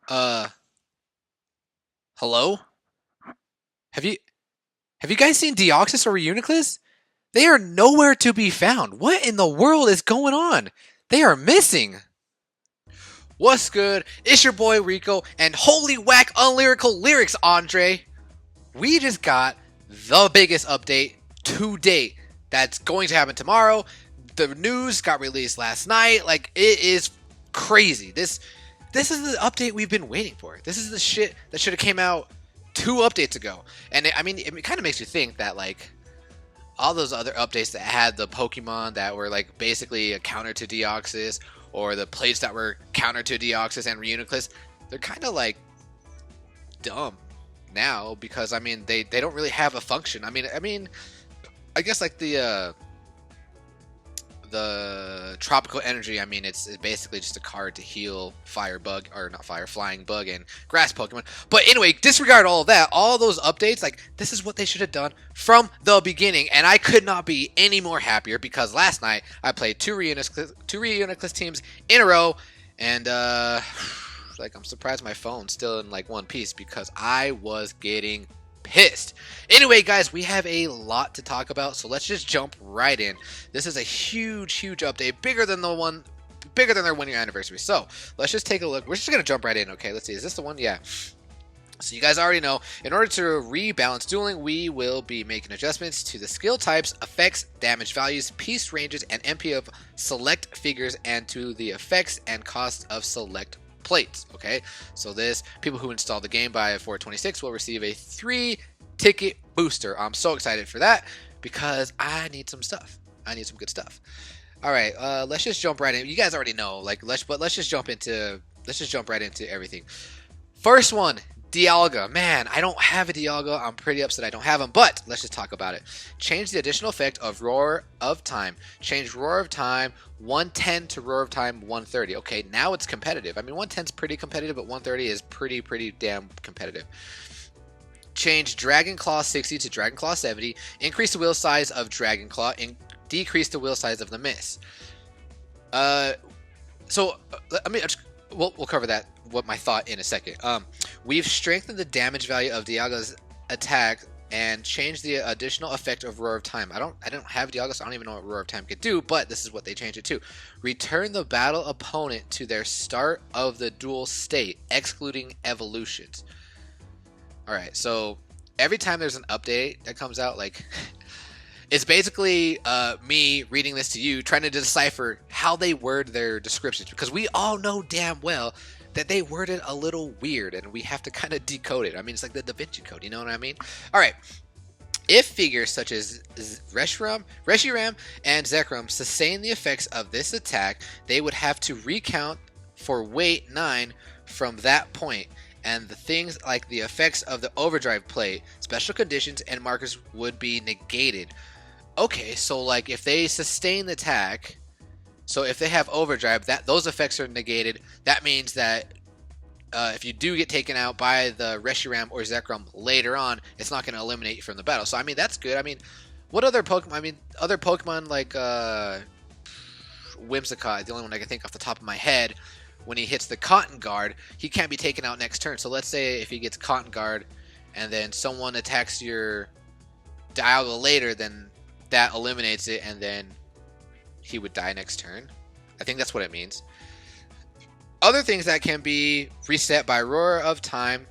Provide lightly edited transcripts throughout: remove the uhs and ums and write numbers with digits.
Uh, hello? Have you have you guys seen Deoxys or Reuniclus? They are nowhere to be found. What in the world is going on? They are missing. What's good? It's your boy Rico, and holy whack unlyrical lyrics, Andre. We just got the biggest update to date. That's going to happen tomorrow. The news got released last night. Like, it is crazy. This is the update we've been waiting for. This is the shit that should have came out 2 updates ago. And it kind of makes you think that, like, all those other updates that had the Pokemon that were, like, basically a counter to Deoxys, or the plates that were counter to Deoxys and Reuniclus, they're kind of, like, dumb now, because, I mean, they don't really have a function. I mean, I guess, like, the tropical energy, I mean, it's basically just a card to heal fire bug, or not fire, flying bug and grass Pokemon. But anyway, disregard all of that. All those updates, like, this is what they should have done from the beginning, and I could not be any more happier, because last night I played two Reuniclus teams in a row, and like, I'm surprised my phone's still in, like, one piece, because I was getting pissed. Anyway, guys, we have a lot to talk about, so let's just jump right in. This is a huge update, bigger than their 1-year anniversary. So let's just take a look. We're just gonna jump right in. Okay, let's see. Is this the one? Yeah. So you guys already know, in order to rebalance dueling, we will be making adjustments to the skill types, effects, damage values, piece ranges, and MP of select figures, and to the effects and cost of select plates. Okay, so people who install the game by 426 will receive a 3-ticket booster. I'm so excited for that, because I need some stuff. I need some good stuff. All right, let's just jump right in. You guys already know, like, let's just jump right into everything. First one, Dialga. Man, I don't have a Dialga. I'm pretty upset I don't have him, but let's just talk about it. Change the additional effect of Roar of Time. Change Roar of Time 110 to Roar of Time 130. Okay, now it's competitive. I mean, 110 is pretty competitive, but 130 is pretty damn competitive. Change Dragon Claw 60 to Dragon Claw 70. Increase the wheel size of Dragon Claw and decrease the wheel size of the Misc. We'll cover that, what my thought, in a second. We've strengthened the damage value of Dialga's attack and changed the additional effect of Roar of Time. I don't have Dialga, so I don't even know what Roar of Time could do, but this is what they changed it to. Return the battle opponent to their start of the duel state, excluding evolutions. Alright, so every time there's an update that comes out, like, it's basically me reading this to you, trying to decipher how they word their descriptions, because we all know damn well that they word it a little weird, and we have to kind of decode it. I mean, it's like the Da Vinci Code, you know what I mean? All right. If figures such as Reshiram and Zekrom sustain the effects of this attack, they would have to recount for weight 9 from that point, and the things like the effects of the overdrive plate, special conditions, and markers would be negated. Okay, so, like, if they sustain the attack, so if they have overdrive, those effects are negated. That means that if you do get taken out by the Reshiram or Zekrom later on, it's not going to eliminate you from the battle. So, I mean, that's good. I mean, what other Pokemon? I mean, other Pokemon like Whimsicott, the only one I can think off the top of my head, when he hits the Cotton Guard, he can't be taken out next turn. So let's say if he gets Cotton Guard and then someone attacks your Dialga later, then that eliminates it, and then he would die next turn. I think that's what it means. Other things that can be reset by Roar of Time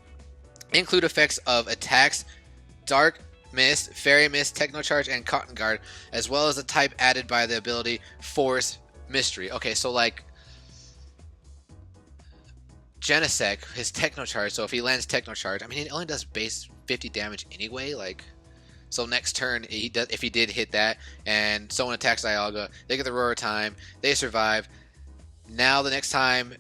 include effects of attacks, Dark Mist, Fairy Mist, Techno Charge, and Cotton Guard, as well as a type added by the ability Force Mystery. Okay, so, like, Genesect, his Techno Charge, so if he lands Techno Charge, I mean, it only does base 50 damage anyway, like, so next turn, if he did hit that, and someone attacks Dialga, they get the Roar of Time, they survive. Now the next time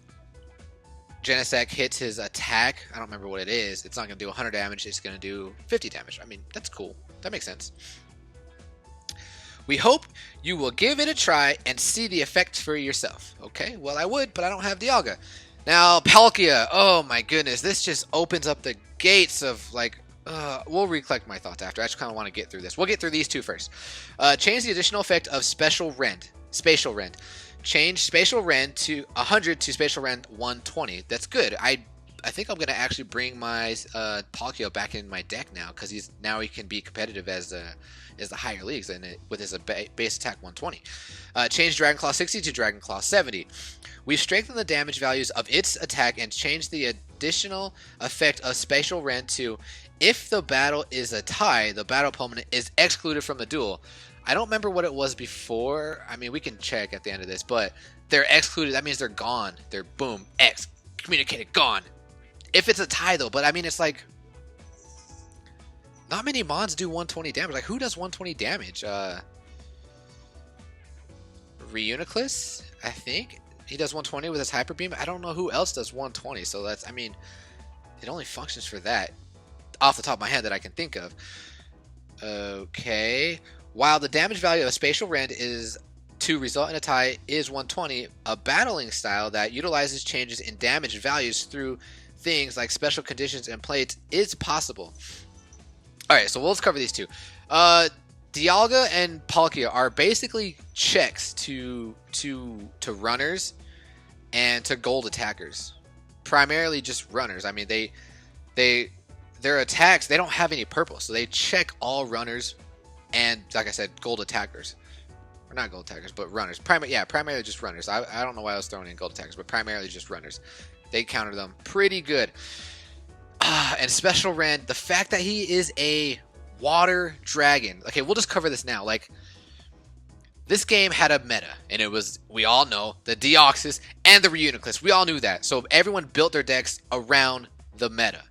Genesect hits his attack, I don't remember what it is, it's not going to do 100 damage, it's going to do 50 damage. I mean, that's cool. That makes sense. We hope you will give it a try and see the effects for yourself. Okay, well, I would, but I don't have Dialga. Now, Palkia, oh my goodness, this just opens up the gates of, like, we'll recollect my thoughts after. I just kind of want to get through this. We'll get through these two first. Change the additional effect of Spatial Rend. Change Spatial Rend to 100 to Spatial Rend 120. That's good. I I think I'm gonna actually bring my Palkia back in my deck now, because he can be competitive as the higher leagues, and with his base attack 120. Change Dragon Claw 60 to Dragon Claw 70. We've strengthened the damage values of its attack and changed the additional effect of Spatial Rend to, if the battle is a tie, the battle opponent is excluded from the duel. I don't remember what it was before. I mean, we can check at the end of this, but they're excluded. That means they're gone. They're boom, communicated, gone. If it's a tie, though, but I mean, it's like, not many mons do 120 damage. Like, who does 120 damage? Reuniclus, I think. He does 120 with his Hyper Beam. I don't know who else does 120, so that's, I mean, it only functions for that, off the top of my head, that I can think of. Okay. While the damage value of Spatial Rend is to result in a tie is 120, a battling style that utilizes changes in damage values through things like special conditions and plates is possible. Alright, so let's cover these two. Dialga and Palkia are basically checks to runners and to gold attackers. Primarily just runners. I mean, their attacks, they don't have any purple, so they check all runners and, like I said, gold attackers. Or not gold attackers, but runners. Primarily just runners. I don't know why I was throwing in gold attackers, but primarily just runners. They counter them pretty good. And Special Rend, the fact that he is a water dragon. Okay, we'll just cover this now. Like, this game had a meta, and it was, we all know, the Deoxys and the Reuniclus. We all knew that. So everyone built their decks around the meta.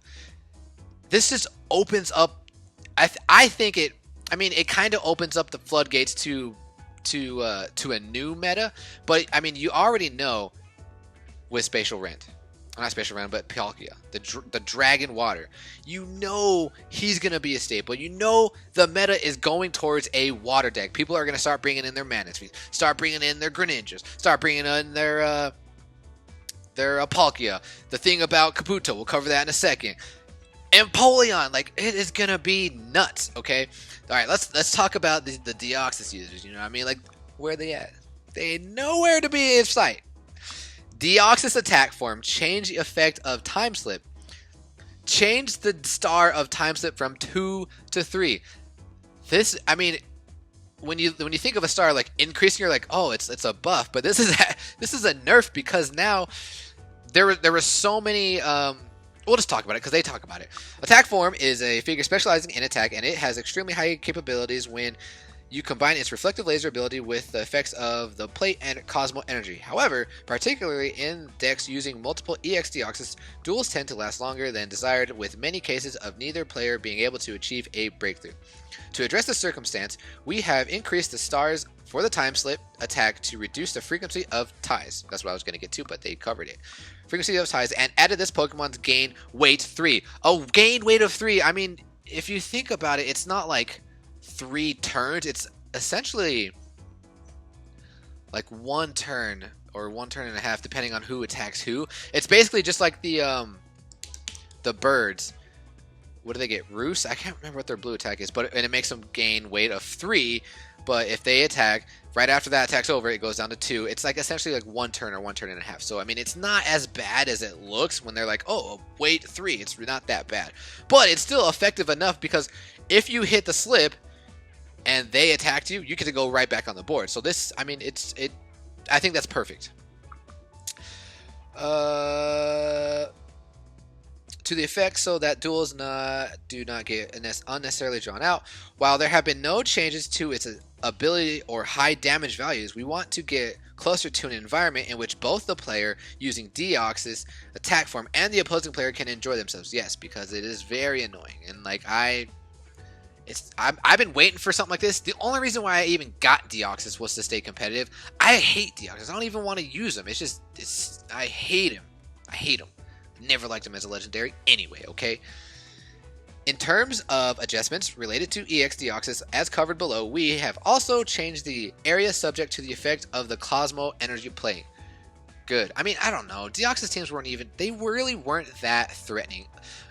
This just opens up, I think it, I mean, it kind of opens up the floodgates to a new meta, but I mean, you already know with Spatial Rend, not Spatial Rend, but Palkia, the Dragon Water, you know he's gonna be a staple. You know the meta is going towards a water deck. People are gonna start bringing in their Mana Trees, start bringing in their Greninjas, start bringing in their Palkia. The thing about Kabuto, we'll cover that in a second. Empoleon, like, it is gonna be nuts. Okay, all right, let's talk about the Deoxys users. You know what I mean? Like, where they at? They ain't nowhere to be in sight. Deoxys attack form, change the effect of Time Slip. Change the star of Time Slip from 2 to 3. This, I mean, when you think of a star like increasing, you're like, oh, it's a buff, but this is a nerf, because now there were so many. We'll just talk about it because they talk about it. Attack form is a figure specializing in attack, and it has extremely high capabilities when you combine its reflective laser ability with the effects of the plate and Cosmo energy. However, particularly in decks using multiple EX Deoxys, duels tend to last longer than desired, with many cases of neither player being able to achieve a breakthrough. To address this circumstance, we have increased the stars for the Time Slip attack to reduce the frequency of ties. That's what I was going to get to, but they covered it. Frequency of ties, and added this Pokemon's gain weight 3. Oh, gain weight of 3. I mean, if you think about it, it's not like 3 turns. It's essentially like 1 turn or 1 turn and a half, depending on who attacks who. It's basically just like the birds. What do they get? Roost? I can't remember what their blue attack is, and it makes them gain weight of 3. But if they attack, right after that attack's over, it goes down to 2. It's like essentially like 1 turn or 1 turn and a half. So, I mean, it's not as bad as it looks when they're like, oh, weight 3. It's not that bad. But it's still effective enough, because if you hit the slip and they attacked you, you get to go right back on the board. So this, I mean, I think that's perfect. To the effect so that duels do not get unnecessarily drawn out. While there have been no changes to its ability or high damage values, we want to get closer to an environment in which both the player using Deoxys attack form and the opposing player can enjoy themselves. Yes, because it is very annoying, and like I've been waiting for something like this. The only reason why I even got Deoxys was to stay competitive. I hate Deoxys. I don't even want to use him. I hate him. I hate him. Never liked him as a legendary anyway, okay? In terms of adjustments related to EX Deoxys, as covered below, we have also changed the area subject to the effect of the Cosmo energy plane. Good. I mean, I don't know. Deoxys teams they really weren't that threatening.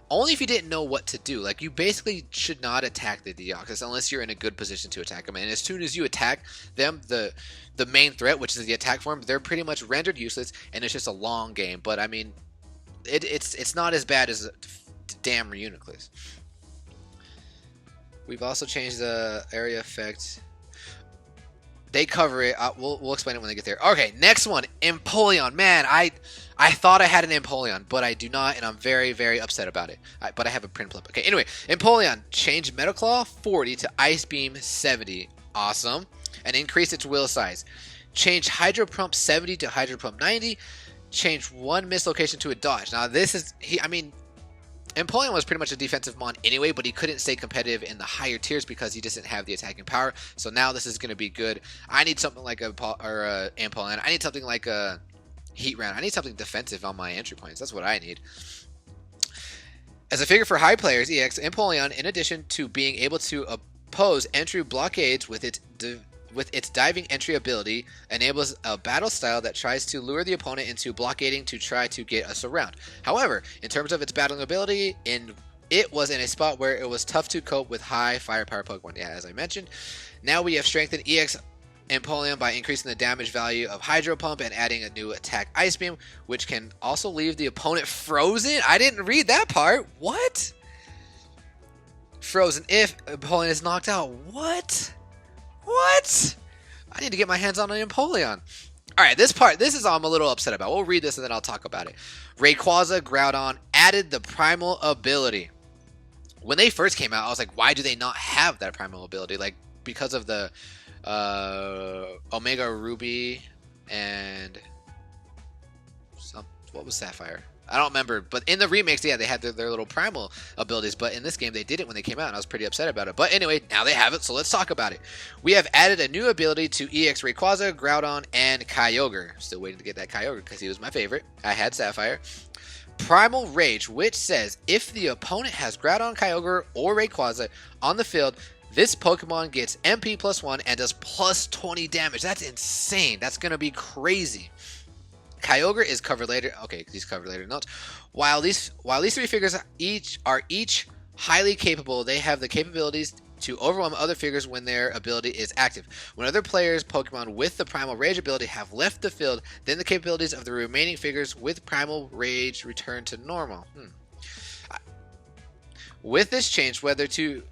Only if you didn't know what to do. Like, you basically should not attack the Deoxys unless you're in a good position to attack them. And as soon as you attack them, the main threat, which is the attack form, they're pretty much rendered useless, and it's just a long game. But, I mean, it's not as bad as damn Reuniclus. We've also changed the area effect. They cover it. We'll explain it when they get there. Okay, next one, Empoleon. Man, I thought I had an Empoleon, but I do not, and I'm very, very upset about it. But I have a print flip. Okay, anyway, Empoleon changed Metal Claw 40 to Ice Beam 70. Awesome. And increased its wheel size. Changed Hydro Pump 70 to Hydro Pump 90. Changed one miss location to a dodge. Now this is Empoleon was pretty much a defensive mon anyway, but he couldn't stay competitive in the higher tiers because he doesn't have the attacking power. So now this is going to be good. I need something like Empoleon. I need something like a Heat Round. I need something defensive on my entry points. That's what I need. As a figure for high players, EX Empoleon, in addition to being able to oppose entry blockades with its diving entry ability, enables a battle style that tries to lure the opponent into blockading to try to get us around. However, in terms of its battling ability, it was in a spot where it was tough to cope with high firepower Pokemon. Yeah, as I mentioned. Now we have strengthened EX Empoleon by increasing the damage value of Hydro Pump and adding a new attack Ice Beam, which can also leave the opponent frozen. I didn't read that part. What? Frozen if Empoleon is knocked out. What? What? I need to get my hands on an Empoleon. Alright, this is all I'm a little upset about. We'll read this and then I'll talk about it. Rayquaza Groudon added the Primal ability. When they first came out, I was like, why do they not have that Primal ability? Like, because of the Omega Ruby and what was Sapphire? I don't remember, but in the remakes, yeah, they had their little primal abilities, but in this game, they didn't when they came out, and I was pretty upset about it. But anyway, now they have it, so let's talk about it. We have added a new ability to EX Rayquaza, Groudon, and Kyogre. Still waiting to get that Kyogre, because he was my favorite. I had Sapphire. Primal Rage, which says, if the opponent has Groudon, Kyogre, or Rayquaza on the field, this Pokemon gets MP +1 and does plus 20 damage. That's insane. That's going to be crazy. Kyogre is covered later. Okay, these covered later notes. While these three figures are each highly capable, they have the capabilities to overwhelm other figures when their ability is active. When other players' Pokemon with the Primal Rage ability have left the field, then the capabilities of the remaining figures with Primal Rage return to normal. With this change, whether to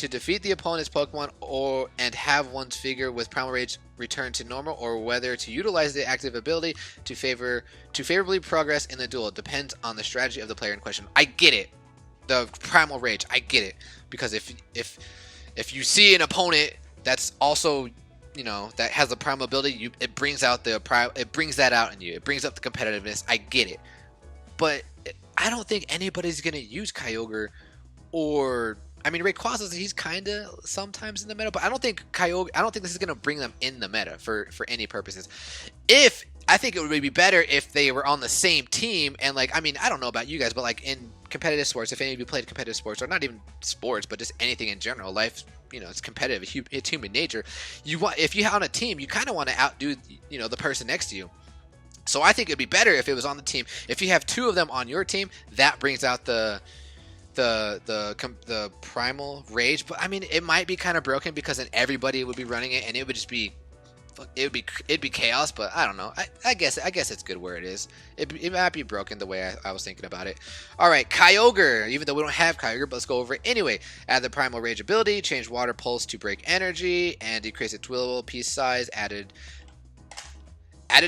defeat the opponent's Pokemon and have one's figure with Primal Rage return to normal, or whether to utilize the active ability to favorably progress in the duel, depends on the strategy of the player in question. I get it, the Primal Rage. I get it, because if you see an opponent that's also, you know, that has the Primal ability, it brings out it brings that out in you. It brings up the competitiveness. I get it, but I don't think anybody's gonna use Kyogre. Or, I mean, Rayquaza, he's kind of sometimes in the meta, but I don't think this is going to bring them in the meta for any purposes. I think it would be better if they were on the same team, and like, I mean, I don't know about you guys, but like in competitive sports, if any of you played competitive sports, or not even sports, but just anything in general, life, you know, it's competitive, it's human nature. If you're on a team, you kind of want to outdo, you know, the person next to you. So I think it'd be better if it was on the team. If you have two of them on your team, that brings out the Primal Rage. But I mean, it might be kind of broken, because then everybody would be running it, and it would just be, it'd be chaos. But I don't know. I guess it's good where it is. It might be broken the way I was thinking about it. All right, Kyogre. Even though we don't have Kyogre, but let's go over it anyway. Add the Primal Rage ability. Change Water Pulse to break energy, and decrease its wheel piece size. Added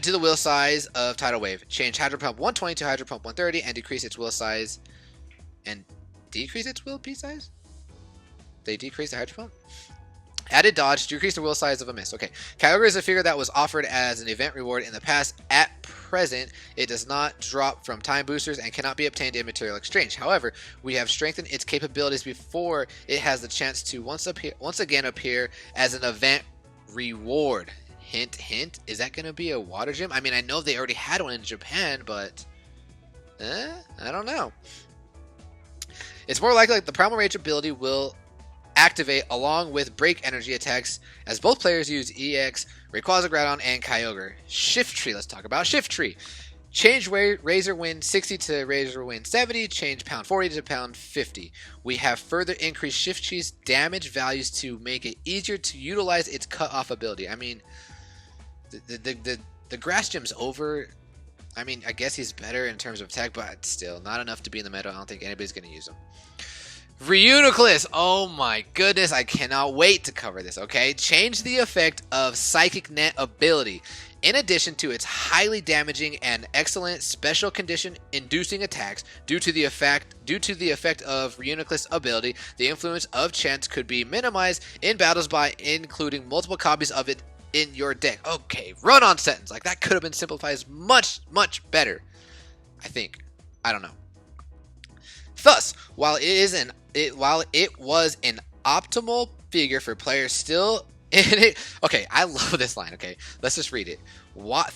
to the wheel size of Tidal Wave. Change Hydro Pump 120 to Hydro Pump 130, and decrease its wheel size. And decrease its wheel piece size? They decrease the Hydro Pump? Added dodge, decrease the wheel size of a Misc. Okay. Kyogre is a figure that was offered as an event reward in the past. At present, it does not drop from time boosters and cannot be obtained in material exchange. However, we have strengthened its capabilities before it has the chance to once again appear as an event reward. Hint, hint. Is that going to be a water gym? I mean, I know they already had one in Japan, but I don't know. It's more likely that the Primal Rage ability will activate along with break energy attacks, as both players use EX, Rayquaza, Groudon, and Kyogre. Shift Tree. Let's talk about Shift Tree. Change Razor Wind 60 to Razor Wind 70. Change Pound 40 to Pound 50. We have further increased Shift Tree's damage values to make it easier to utilize its cut-off ability. I mean, the Grass Gym's over. I mean, I guess he's better in terms of attack, but still not enough to be in the meta. I don't think anybody's gonna use him. Reuniclus! Oh my goodness, I cannot wait to cover this, okay? Change the effect of Psychic Net ability. In addition to its highly damaging and excellent special condition inducing attacks, due to the effect of Reuniclus ability, the influence of chance could be minimized in battles by including multiple copies of it in your deck. Okay, run-on sentence. Like, that could have been simplified much, much better, I think. I don't know. Thus, while it was an optimal figure for players still in it. Okay, I love this line. Okay, let's just read it.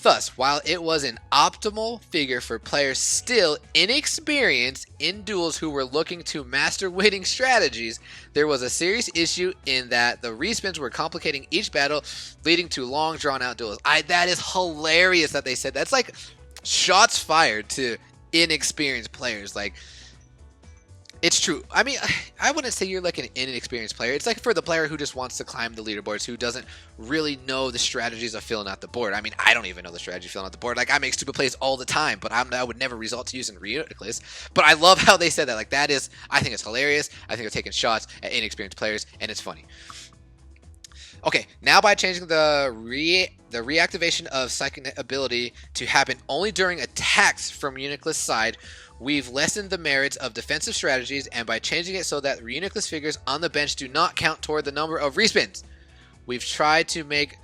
Thus, while it was an optimal figure for players still inexperienced in duels who were looking to master winning strategies, there was a serious issue in that the respins were complicating each battle, leading to long drawn-out duels. That is hilarious that they said that's like shots fired to inexperienced players. Like, it's true. I mean, I wouldn't say you're like an inexperienced player. It's like for the player who just wants to climb the leaderboards, who doesn't really know the strategies of filling out the board. I mean, I don't even know the strategy of filling out the board. Like, I make stupid plays all the time, but I would never resort to using Reuniclus. But I love how they said that. Like, that is, I think it's hilarious. I think they're taking shots at inexperienced players, and it's funny. Okay, now by changing the reactivation of Psychic ability to happen only during attacks from Reuniclus' side, we've lessened the merits of defensive strategies, and by changing it so that Reuniclus figures on the bench do not count toward the number of respins, we've tried to make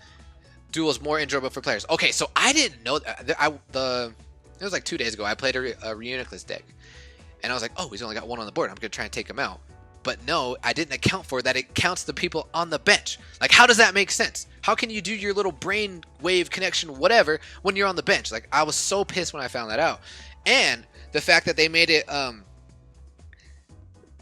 duels more enjoyable for players. Okay, so I didn't know that. It was like 2 days ago. I played a Reuniclus deck, and I was like, oh, he's only got one on the board. I'm gonna try and take him out. But no, I didn't account for that. It counts the people on the bench. Like, how does that make sense? How can you do your little brain wave connection, whatever, when you're on the bench? Like, I was so pissed when I found that out. And the fact that they made it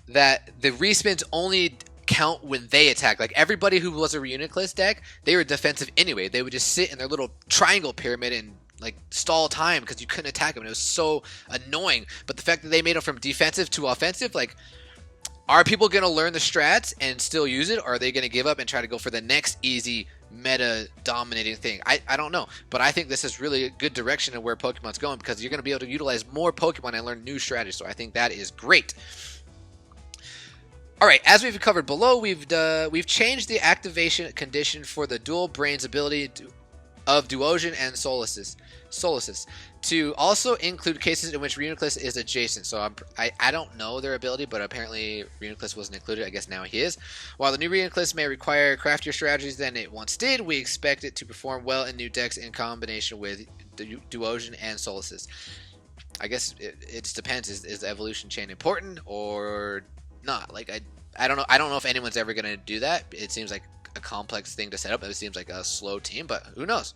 that the respins only count when they attack. Like, everybody who was a Reuniclus deck, they were defensive anyway. They would just sit in their little triangle pyramid and like stall time because you couldn't attack them. And it was so annoying. But the fact that they made it from defensive to offensive, like, are people going to learn the strats and still use it? Or are they going to give up and try to go for the next easy meta dominating thing? I don't know. But I think this is really a good direction of where Pokemon's going, because you're going to be able to utilize more Pokemon and learn new strategies. So I think that is great. Alright, as we've covered below, we've changed the activation condition for the Dual Brains ability of Duosion and Solaces to also include cases in which Reuniclus is adjacent. So I don't know their ability, but apparently Reuniclus wasn't included. I guess now he is. While the new Reuniclus may require craftier strategies than it once did, we expect it to perform well in new decks in combination with Duosion and Solaces. I guess it just depends. Is the evolution chain important or not? Like, I don't know. I don't know if anyone's ever going to do that. It seems like a complex thing to set up. It seems like a slow team, but who knows?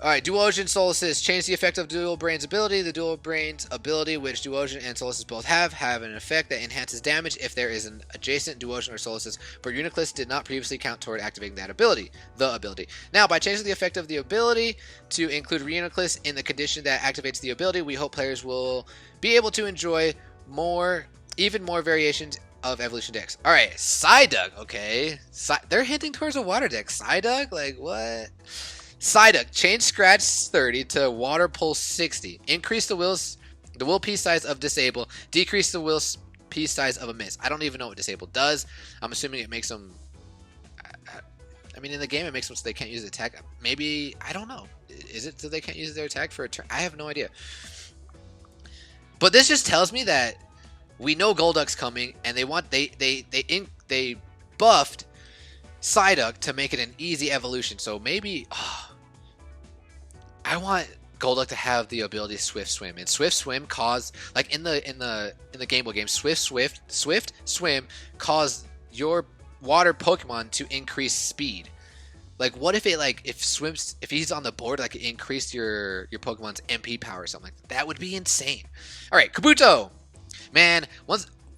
Alright, Duosion Solaces. Change the effect of Dual Brains ability. The Dual Brains ability, which Duosion and Solaces both have an effect that enhances damage if there is an adjacent Duosion or Solaces, but Reuniclus did not previously count toward activating that ability, the ability. Now, by changing the effect of the ability to include Reuniclus in the condition that activates the ability, we hope players will be able to enjoy even more variations of evolution decks. Alright, Psyduck, okay. They're hinting towards a water deck. Psyduck? Like, what? Psyduck, change Scratch 30 to Water Pulse 60. Increase the will piece size of Disable. Decrease the will piece size of a Miss. I don't even know what Disable does. I'm assuming it makes them... I mean, in the game it makes them so they can't use the attack. Maybe... I don't know. Is it so they can't use their attack for a turn? I have no idea. But this just tells me that we know Golduck's coming, and they buffed Psyduck to make it an easy evolution. So maybe... I want Golduck to have the ability Swift Swim, and Swift Swim cause, like, in the Game Boy game, Swift Swim cause your water Pokemon to increase speed. Like, what if it, like, if he's on the board, like, it increased your Pokemon's MP power or something like that? That would be insane. All right, Kabuto, man,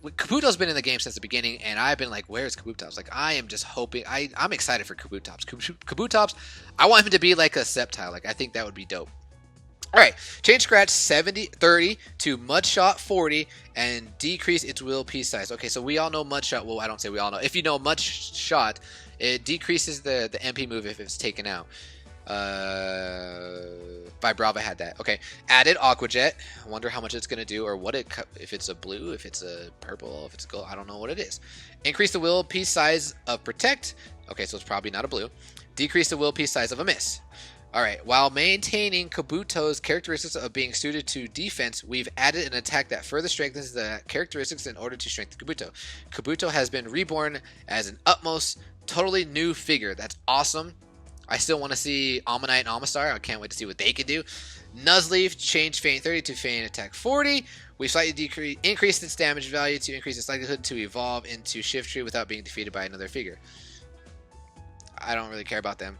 Kabuto's been in the game since the beginning, and I've been like, where's Kabutops? Like, I am just hoping, I'm excited for Kabutops. Kabutops, I want him to be like a Sceptile. Like, I think that would be dope. Alright, change Scratch 30 to Mudshot 40 and decrease its will piece size. Okay, so we all know Mudshot, well, I don't say we all know. If you know Mudshot, it decreases the MP move if it's taken out. Vibrava had that. Okay, added Aqua Jet. I wonder how much it's gonna do, or what it, if it's a blue, if it's a purple, if it's a gold. I don't know what it is. Increase the will piece size of Protect. Okay, so it's probably not a blue. Decrease the will piece size of a Miss. Alright, while maintaining Kabuto's characteristics of being suited to defense, we've added an attack that further strengthens the characteristics in order to strengthen Kabuto. Kabuto has been reborn as an utmost, totally new figure. That's awesome. I still want to see Ammonite and Amistar. I can't wait to see what they can do. Nuzleaf changed Feint 30 to Feint Attack 40. We slightly increased its damage value to increase its likelihood to evolve into Shiftry without being defeated by another figure. I don't really care about them.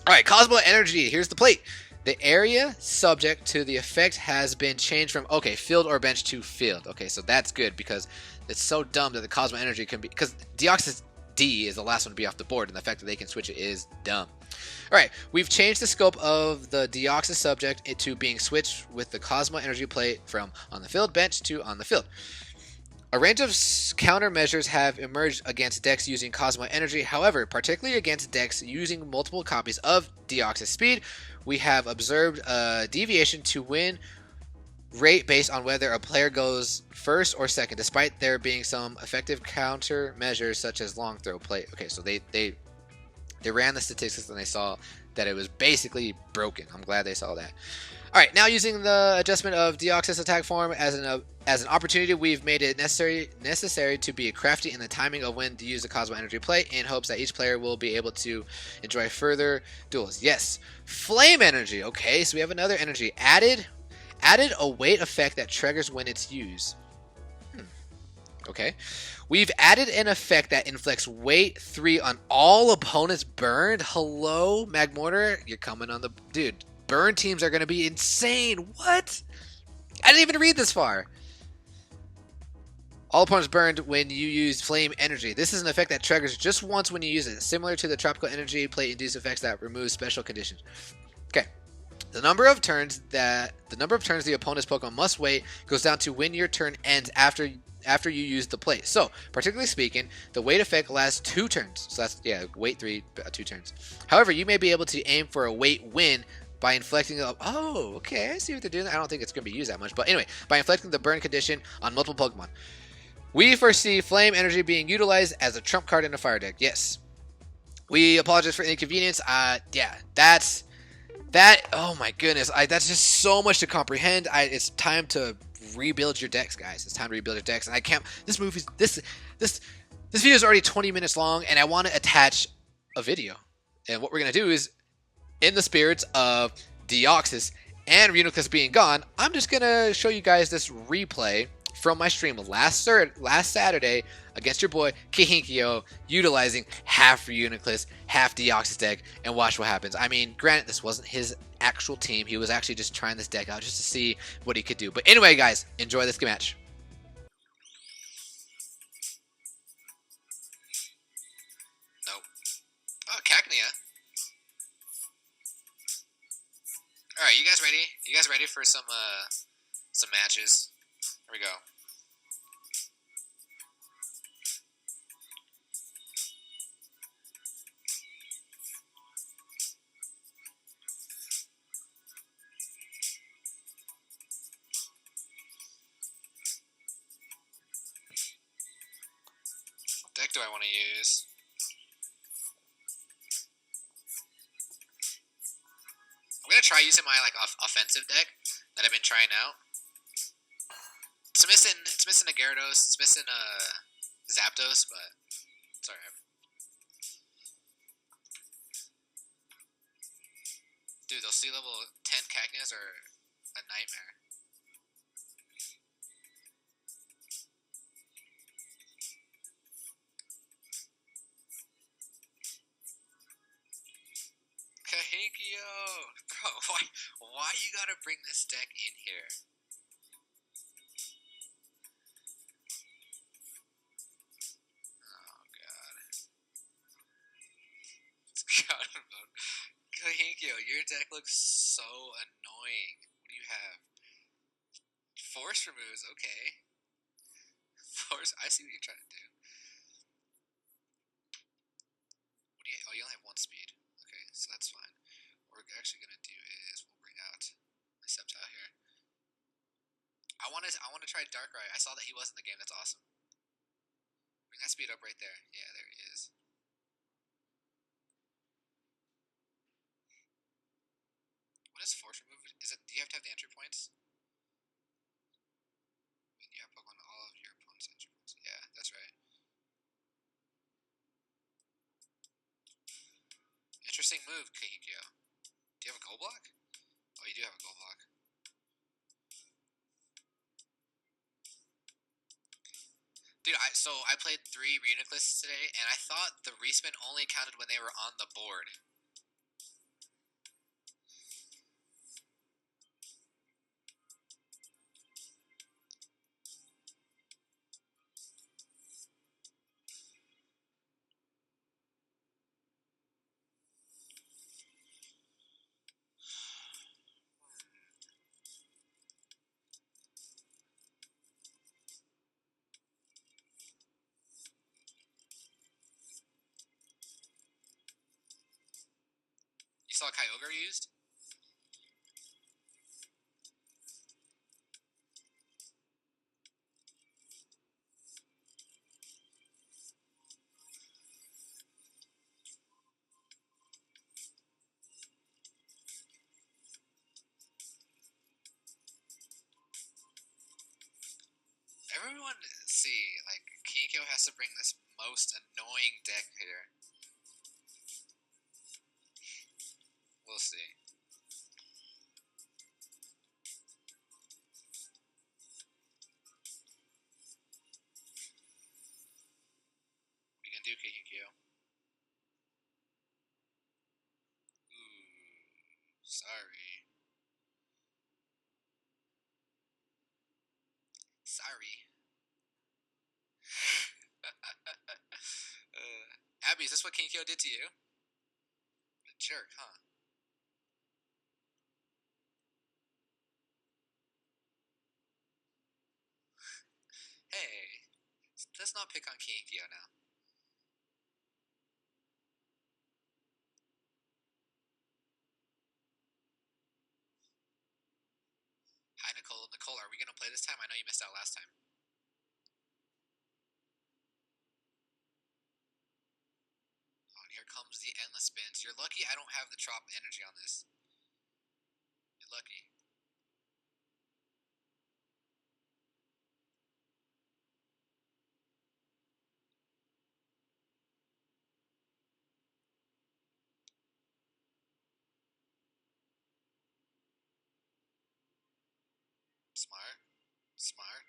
Alright, Cosmo Energy. Here's the plate. The area subject to the effect has been changed from, okay, field or bench to field. Okay, so that's good because it's so dumb that the Cosmo Energy can be, because Deoxys D is the last one to be off the board, and the fact that they can switch it is dumb. Alright, we've changed the scope of the Deoxys subject into being switched with the Cosmo Energy plate from on the field bench to on the field. A range of countermeasures have emerged against decks using Cosmo Energy. However, particularly against decks using multiple copies of Deoxys Speed, we have observed a deviation to win rate based on whether a player goes first or second, despite there being some effective countermeasures such as long throw plate. Okay, so they ran the statistics and they saw that it was basically broken. I'm glad they saw that. Alright, now using the adjustment of Deoxys attack form as an opportunity, we've made it necessary to be crafty in the timing of when to use the Cosmo Energy plate in hopes that each player will be able to enjoy further duels. Yes, Flame Energy. Okay, so we have another energy. Added a weight effect that triggers when it's used. Okay. We've added an effect that inflicts weight 3 on all opponents burned. Hello, Magmortar. You're coming on the... Dude, burn teams are going to be insane. What? I didn't even read this far. All opponents burned when you use Flame Energy. This is an effect that triggers just once when you use it, similar to the Tropical Energy plate-induced effects that remove special conditions. Okay. The number of turns the opponent's Pokemon must wait goes down to when your turn ends after you use the plate. So, particularly speaking, the wait effect lasts 2 turns. So that's, yeah, wait 3, 2 turns. However, you may be able to aim for a wait win by inflicting oh, okay, I see what they're doing. I don't think it's going to be used that much. But anyway, by inflicting the burn condition on multiple Pokemon. We foresee Flame Energy being utilized as a trump card in a fire deck. Yes. We apologize for inconvenience. Yeah, that, oh my goodness. That's just so much to comprehend. It's time to rebuild your decks, guys. It's time to rebuild your decks. And I can't, this video is already 20 minutes long, and I want to attach a video. And what we're going to do is, in the spirits of Deoxys and Reuniclus being gone, I'm just going to show you guys this replay from my stream last Saturday against your boy Kahenkio, utilizing half Reuniclus, half Deoxys deck, and watch what happens. I mean, granted, this wasn't his actual team. He was actually just trying this deck out just to see what he could do. But anyway, guys, enjoy this match. Nope. Oh, Cacnea. Alright, you guys ready? You guys ready for some matches? Here we go. What deck do I want to use? I'm gonna try using my offensive deck that I've been trying out. It's missing a Gyarados, it's missing a Zapdos, but it's alright. Dude, those sea level 10 Cacneas are a nightmare. Kahenkio! Bro, why you gotta bring this deck in here? Oh god. It's god mode. Kahenkio, your deck looks so annoying. What do you have? Force removes, okay. Force, I see what you're trying to do. What do you, oh, you only have 1 speed. Okay, so that's fine. What we're actually gonna do is we'll bring out want to try Darkrai. I saw that he was in the game. That's awesome. Bring that speed up right there. Yeah, there he is. What is force remove? Is it? Do you have to have the entry points? I mean, you have Pokemon all of your opponent's entry points. Yeah, that's right. Interesting move, Kahenkio. Do you have a gold block? Oh, you do have a gold block. Dude, so I played 3 Reuniclus today, and I thought the respin only counted when they were on the board. You saw Kyogre used? Everyone, see, like, Kahenkio has to bring this most annoying deck here. We'll see. What are you gonna do, Kahenkio? Ooh, sorry. Sorry. Abby, is this what Kahenkio did to you? A jerk, huh? Hey, let's not pick on Kahenkio now. Hi, Nicole. Nicole, are we gonna play this time? I know you missed out last time. Oh, and here comes the endless spins. You're lucky I don't have the Trop energy on this. You're lucky. Smart. Smart.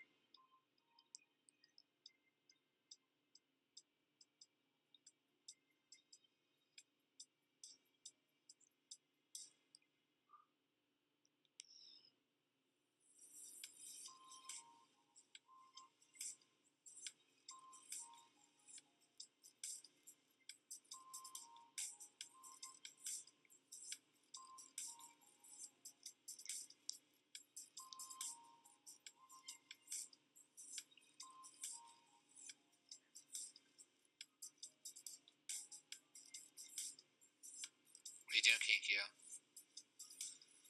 What are you doing, Kahenkio?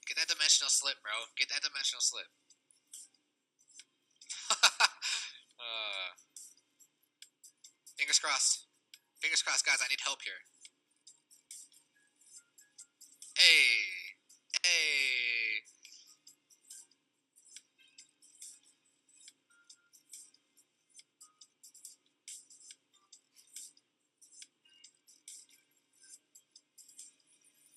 Get that dimensional slip, bro. Get that dimensional slip. Fingers crossed. Fingers crossed, guys. I need help here. Hey. Hey.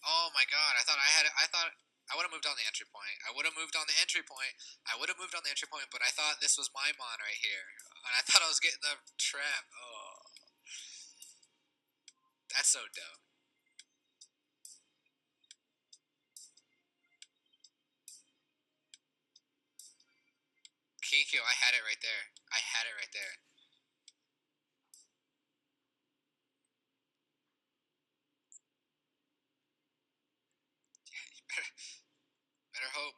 Oh my god, I thought I would have moved on the entry point. I would have moved on the entry point. I would have moved on the entry point, but I thought this was my mon right here. And I thought I was getting the trap. Oh. That's so dumb. Kahenkio, I had it right there. I had it right there. Better hope.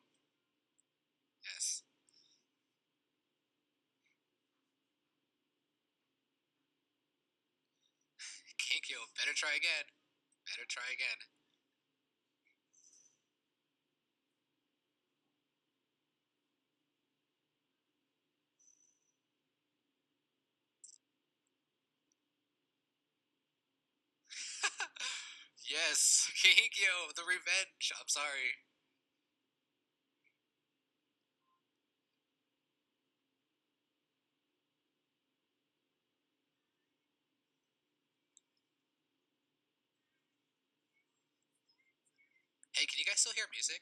Yes. Kahenkio, better try again. Better try again. Yes, Kahenkio, the revenge. I'm sorry. Hey, can you guys still hear music?